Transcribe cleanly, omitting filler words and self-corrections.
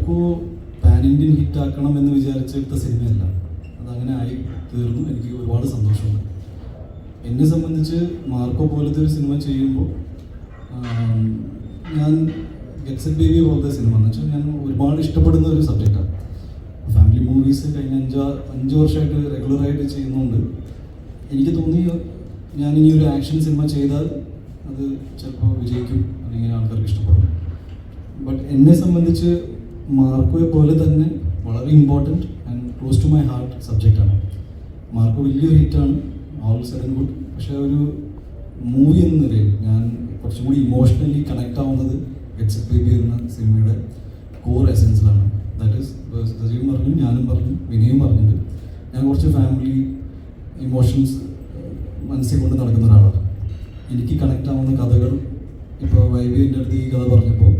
Marco pan Indian ഹിറ്റാക്കണം എന്ന് വിചാരിച്ചെടുത്ത സിനിമയല്ല. അതങ്ങനെ ആയി തീർന്നു. എനിക്ക് ഒരുപാട് സന്തോഷമുണ്ട്. എന്നെ സംബന്ധിച്ച് മാർക്കോ പോലത്തെ ഒരു സിനിമ ചെയ്യുമ്പോൾ ഞാൻ ഗെറ്റ് സെറ്റ് ബേബി പോലത്തെ സിനിമ എന്ന് വെച്ചാൽ ഞാൻ ഒരുപാട് ഇഷ്ടപ്പെടുന്ന ഒരു സബ്ജക്റ്റാണ്. ഫാമിലി മൂവീസ് കഴിഞ്ഞ 5 വർഷമായിട്ട് റെഗുലറായിട്ട് ചെയ്യുന്നതുകൊണ്ട് എനിക്ക് തോന്നി ഞാൻ ഇനി ഒരു ആക്ഷൻ സിനിമ ചെയ്താൽ അത് ചിലപ്പോൾ വിജയിക്കും, അല്ലെങ്കിൽ ആൾക്കാർക്ക് ഇഷ്ടപ്പെടും. ബട്ട് എന്നെ സംബന്ധിച്ച് മാർക്കോയെ പോലെ തന്നെ വളരെ important and close to my heart സബ്ജക്റ്റാണ്. മാർക്കോ വലിയൊരു ഹിറ്റാണ്, ഓൾ സെഡ് ആൻഡ് ഗുഡ്. പക്ഷേ ഒരു മൂവി എന്ന നിലയിൽ ഞാൻ കുറച്ചും കൂടി ഇമോഷണലി കണക്ട് ആവുന്നത് ഗെറ്റ് സെറ്റ് ബേബി എന്ന സിനിമയുടെ കോർ എസെൻസിലാണ്. ദാറ്റ് ഈസ് സജീവ് പറഞ്ഞു, ഞാനും പറഞ്ഞു, വിനയും പറഞ്ഞിട്ട് ഞാൻ കുറച്ച് ഫാമിലി ഇമോഷൻസ് മനസ്സിൽ കൊണ്ട് നടക്കുന്ന ഒരാളാണ്. എനിക്ക് കണക്ട് ആവുന്ന കഥകൾ ഇപ്പോൾ വൈബിൻ്റെ അടുത്ത് ഈ കഥ പറഞ്ഞപ്പോൾ